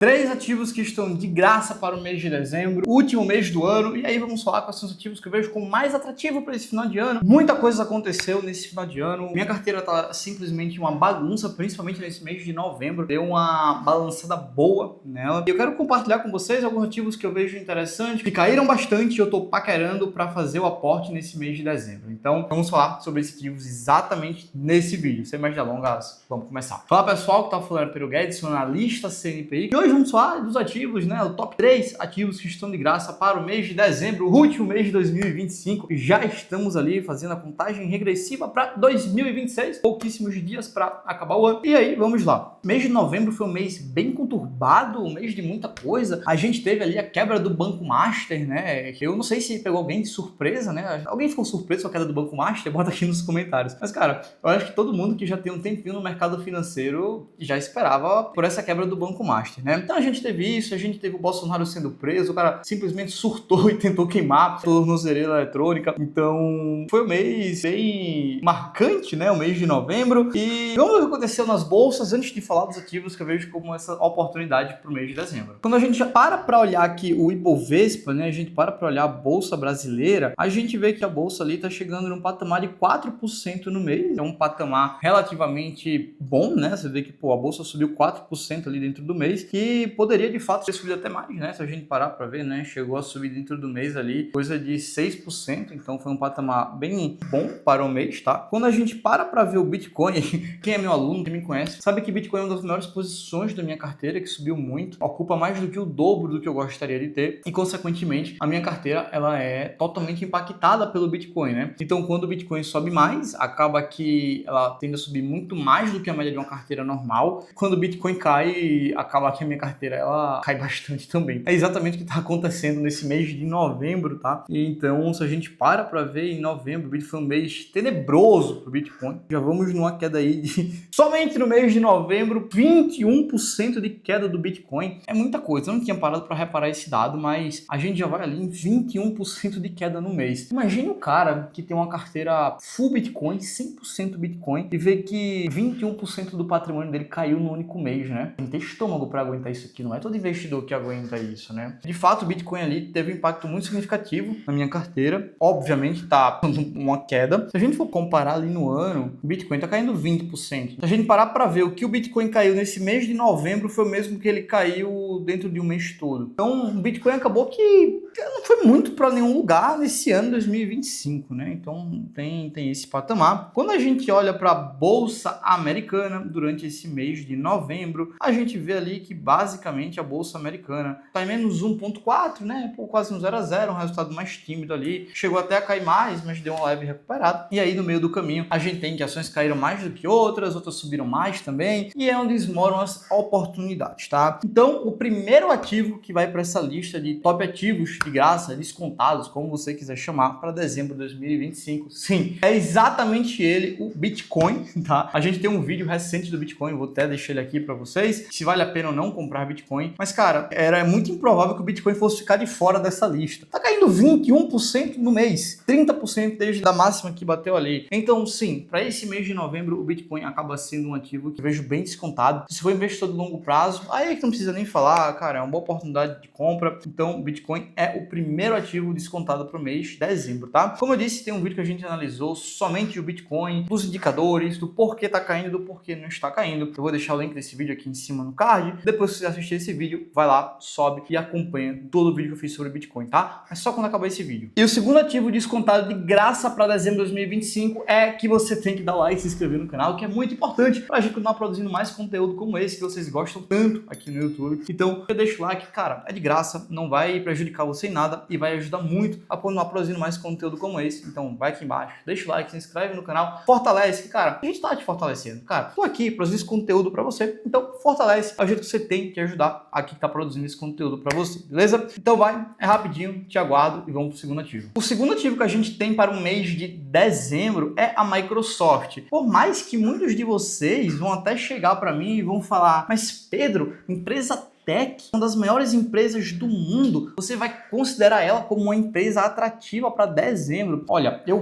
3 ativos que estão de graça para o mês de dezembro, último mês do ano, e aí vamos falar quais são os ativos que eu vejo como mais atrativo para esse final de ano. Muita coisa aconteceu nesse final de ano, minha carteira tá simplesmente uma bagunça, principalmente nesse mês de novembro, deu uma balançada boa nela. E eu quero compartilhar com vocês alguns ativos que eu vejo interessantes, que caíram bastante e eu tô paquerando para fazer o aporte nesse mês de dezembro. Então, vamos falar sobre esses ativos exatamente nesse vídeo. Sem mais delongas, vamos começar. Fala pessoal, que tá falando Pedro Guedes, sou analista CNPI, e hoje vamos falar dos ativos, né? O top 3 ativos que estão de graça para o mês de dezembro, o último mês de 2025. Já estamos ali fazendo a contagem regressiva para 2026, pouquíssimos dias para acabar o ano. E aí, vamos lá. O mês de novembro foi um mês bem conturbado, um mês de muita coisa. A gente teve ali a quebra do Banco Master, né? Eu não sei se pegou alguém de surpresa, né? Alguém ficou surpreso com a queda do Banco Master? Bota aqui nos comentários. Mas, cara, eu acho que todo mundo que já tem um tempinho no mercado financeiro já esperava por essa quebra do Banco Master, né? Então a gente teve isso, a gente teve o Bolsonaro sendo preso, o cara simplesmente surtou e tentou queimar a tornozeleira eletrônica. Então foi um mês bem marcante, né? O mês de novembro. E vamos ver o que aconteceu nas bolsas antes de falar dos ativos que eu vejo como essa oportunidade para o mês de dezembro. Quando a gente já para olhar aqui o Ibovespa, né? A gente para olhar a bolsa brasileira, a gente vê que a bolsa ali está chegando num patamar de 4% no mês. É um patamar relativamente bom, né? Você vê que a bolsa subiu 4% ali dentro do mês, que poderia de fato ter subido até mais, né? Se a gente parar para ver, né? Chegou a subir dentro do mês ali coisa de 6%, então foi um patamar bem bom para o mês, tá? Quando a gente para ver o Bitcoin, quem é meu aluno, quem me conhece, sabe que Bitcoin é uma das melhores posições da minha carteira, que subiu muito, ocupa mais do que o dobro do que eu gostaria de ter, e consequentemente a minha carteira ela é totalmente impactada pelo Bitcoin, né? Então quando o Bitcoin sobe mais, acaba que ela tende a subir muito mais do que a média de uma carteira normal. Quando o Bitcoin cai, acaba que a minha carteira ela cai bastante também. É exatamente o que está acontecendo nesse mês de novembro, tá? E então, se a gente para ver em novembro, o Bitcoin foi um mês tenebroso pro Bitcoin. Já vamos numa queda aí de somente no mês de novembro, 21% de queda do Bitcoin. É muita coisa. Eu não tinha parado para reparar esse dado, mas a gente já vai ali em 21% de queda no mês. Imagine o cara que tem uma carteira full Bitcoin, 100% Bitcoin, e vê que 21% do patrimônio dele caiu no único mês, né? Tem que ter estômago para aguentar isso aqui, não é todo investidor que aguenta isso, né? De fato, o Bitcoin ali teve um impacto muito significativo na minha carteira. Obviamente tá uma queda. Se a gente for comparar ali no ano, o Bitcoin tá caindo 20%. Se a gente parar para ver o que o Bitcoin caiu nesse mês de novembro, foi o mesmo que ele caiu dentro de um mês todo. Então, o Bitcoin acabou que não foi muito para nenhum lugar nesse ano 2025, né? Então, tem esse patamar. Quando a gente olha para a bolsa americana durante esse mês de novembro, a gente vê ali que basicamente a bolsa americana está em menos 1,4, né? Quase um 0 a 0, um resultado mais tímido ali. Chegou até a cair mais, mas deu uma leve recuperada. E aí no meio do caminho a gente tem que ações caíram mais do que outras subiram mais também, e é onde moram as oportunidades, tá? Então, o primeiro ativo que vai para essa lista de top ativos de graça, descontados, como você quiser chamar, para dezembro de 2025, sim, é exatamente ele, o Bitcoin, tá? A gente tem um vídeo recente do Bitcoin, vou até deixar ele aqui para vocês, se vale a pena ou não comprar Bitcoin, mas cara, era muito improvável que o Bitcoin fosse ficar de fora dessa lista. Tá caindo 21% no mês, 30% desde a máxima que bateu ali. Então, sim, para esse mês de novembro, o Bitcoin acaba sendo um ativo que eu vejo bem descontado. Se for investidor de longo prazo, aí é que não precisa nem falar, cara, é uma boa oportunidade de compra. Então, o Bitcoin é o primeiro ativo descontado para o mês de dezembro, tá? Como eu disse, tem um vídeo que a gente analisou somente o Bitcoin, dos indicadores, do porquê tá caindo e do porquê não está caindo. Eu vou deixar o link desse vídeo aqui em cima no card. Depois, se você assistir esse vídeo, vai lá, sobe e acompanha todo o vídeo que eu fiz sobre Bitcoin, tá? Mas só quando acabar esse vídeo. E o segundo ativo descontado de graça para dezembro de 2025 é que você tem que dar like e se inscrever no canal, que é muito importante para a gente continuar produzindo mais conteúdo como esse que vocês gostam tanto aqui no YouTube. Então, eu deixo o like, cara, é de graça, não vai prejudicar você em nada e vai ajudar muito a continuar produzindo mais conteúdo como esse. Então, vai aqui embaixo, deixa o like, se inscreve no canal, fortalece, cara, a gente tá te fortalecendo, cara. Tô aqui produzindo esse conteúdo para você, então fortalece a jeito que você tem que ajudar aqui que tá produzindo esse conteúdo para você, beleza? Então vai, é rapidinho, te aguardo e vamos pro segundo ativo. O segundo ativo que a gente tem para o mês de dezembro é a Microsoft. Por mais que muitos de vocês vão até chegar para mim e vão falar, mas Pedro, empresa Tech, uma das maiores empresas do mundo, você vai considerar ela como uma empresa atrativa para dezembro? Olha, se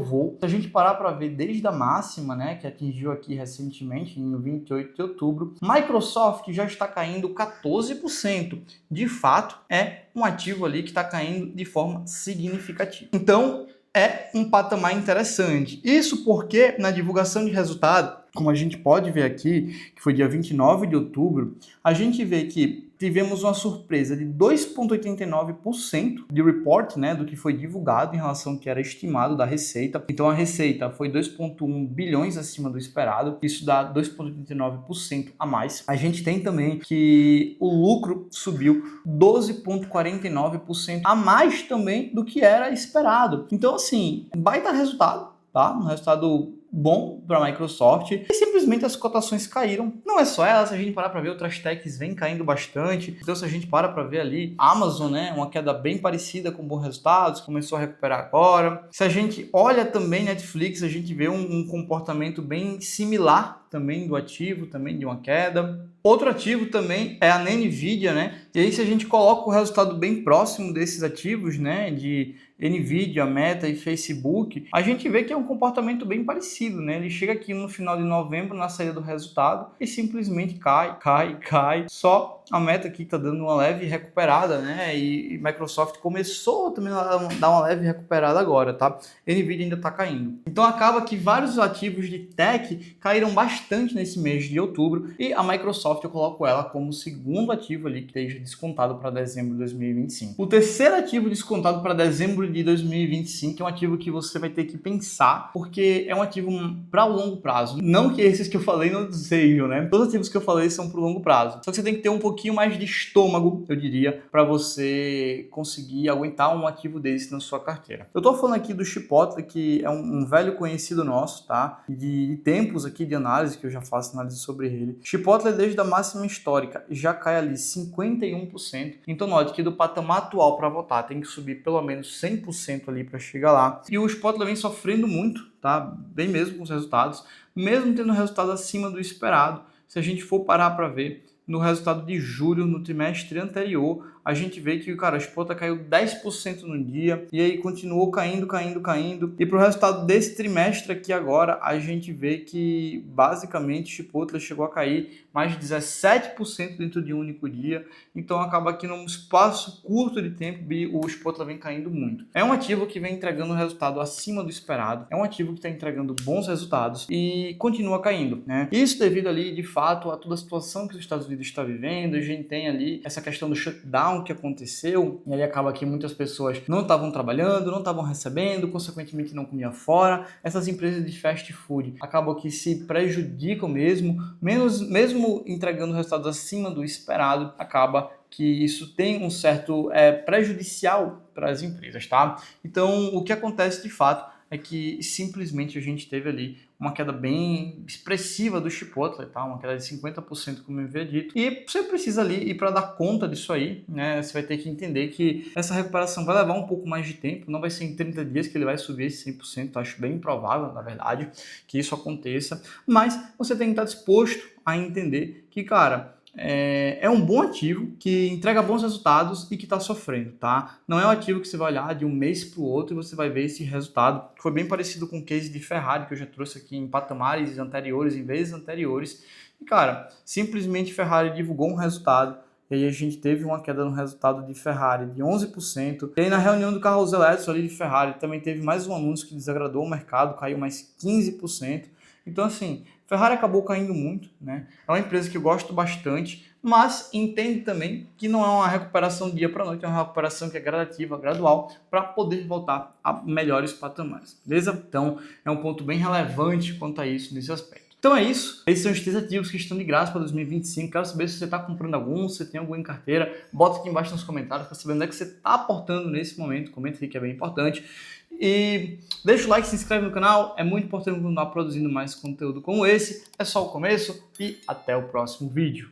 a gente parar para ver desde a máxima, né, que atingiu aqui recentemente, em 28 de outubro, Microsoft já está caindo 14%. De fato, é um ativo ali que está caindo de forma significativa. Então, é um patamar interessante. Isso porque na divulgação de resultado, como a gente pode ver aqui, que foi dia 29 de outubro, a gente vê que tivemos uma surpresa de 2,89% de report, né, do que foi divulgado em relação ao que era estimado da receita. Então a receita foi 2,1 bilhões acima do esperado, isso dá 2,89% a mais. A gente tem também que o lucro subiu 12,49% a mais também do que era esperado. Então assim, baita resultado, tá? Um resultado bom para a Microsoft e simplesmente as cotações caíram. Não é só ela, se a gente parar para ver, outras techs vem caindo bastante. Então se a gente para ver ali, Amazon, né, uma queda bem parecida com bons resultados, começou a recuperar agora. Se a gente olha também Netflix, a gente vê um comportamento bem similar também do ativo, também de uma queda. Outro ativo também é a Nvidia, né? E aí se a gente coloca o resultado bem próximo desses ativos, né, de Nvidia, Meta e Facebook, a gente vê que é um comportamento bem parecido, né? Ele chega aqui no final de novembro, na saída do resultado, e simplesmente cai. Só a Meta aqui está dando uma leve recuperada, né? E Microsoft começou também a dar uma leve recuperada agora, tá? Nvidia ainda está caindo. Então acaba que vários ativos de tech caíram bastante nesse mês de outubro, e a Microsoft eu coloco ela como segundo ativo ali que esteja descontado para dezembro de 2025. O terceiro ativo descontado para dezembro de 2025 é um ativo que você vai ter que pensar, porque é um ativo para o longo prazo. Não que esses que eu falei não sejam, né? Todos os ativos que eu falei são para o longo prazo. Só que você tem que ter um pouquinho mais de estômago, eu diria, para você conseguir aguentar um ativo desse na sua carteira. Eu tô falando aqui do Chipotle, que é um velho conhecido nosso, tá? De tempos aqui de análise, que eu já faço análise sobre ele. Chipotle, desde a máxima histórica, já cai ali 51%. Então note que do patamar atual para votar tem que subir pelo menos 100% ali para chegar lá. E o Chipotle vem sofrendo muito, tá? Bem mesmo com os resultados, mesmo tendo resultado acima do esperado. Se a gente for parar para ver no resultado de julho, no trimestre anterior, a gente vê que, cara, a Chipotle caiu 10% no dia e aí continuou caindo. E para o resultado desse trimestre aqui agora, a gente vê que basicamente Chipotle chegou a cair mais de 17% dentro de um único dia. Então acaba que num espaço curto de tempo o Chipotle vem caindo muito. É um ativo que vem entregando um resultado acima do esperado, é um ativo que está entregando bons resultados e continua caindo, né? Isso devido ali, de fato, a toda a situação que os Estados Unidos está vivendo. A gente tem ali essa questão do shutdown que aconteceu, e aí acaba que muitas pessoas não estavam trabalhando, não estavam recebendo, consequentemente não comiam fora. Essas empresas de fast food acabam que se prejudicam mesmo entregando resultados acima do esperado, acaba que isso tem um certo prejudicial para as empresas, tá? Então, o que acontece de fato é que simplesmente a gente teve ali uma queda bem expressiva do Chipotle, tá? Uma queda de 50%, como eu havia dito. E você precisa ali, e para dar conta disso aí, né, você vai ter que entender que essa recuperação vai levar um pouco mais de tempo, não vai ser em 30 dias que ele vai subir esse 100%, eu acho bem improvável, na verdade, que isso aconteça, mas você tem que estar disposto a entender que, cara, é um bom ativo que entrega bons resultados e que está sofrendo, tá? Não é um ativo que você vai olhar de um mês para o outro e você vai ver esse resultado. Foi bem parecido com o case de Ferrari, que eu já trouxe aqui em patamares anteriores, em vezes anteriores. E, cara, simplesmente Ferrari divulgou um resultado e aí a gente teve uma queda no resultado de Ferrari de 11%. E aí na reunião do carros elétricos ali de Ferrari também teve mais um anúncio que desagradou o mercado, caiu mais 15%. Então, assim, Ferrari acabou caindo muito, né? É uma empresa que eu gosto bastante, mas entende também que não é uma recuperação dia para noite, é uma recuperação que é gradativa, gradual, para poder voltar a melhores patamares, beleza? Então, é um ponto bem relevante quanto a isso nesse aspecto. Então é isso, esses são os 3 ativos que estão de graça para 2025. Quero saber se você está comprando algum, se você tem algum em carteira. Bota aqui embaixo nos comentários para saber onde é que você está aportando nesse momento. Comenta aí que é bem importante. E deixa o like, se inscreve no canal, é muito importante continuar produzindo mais conteúdo como esse. É só o começo e até o próximo vídeo.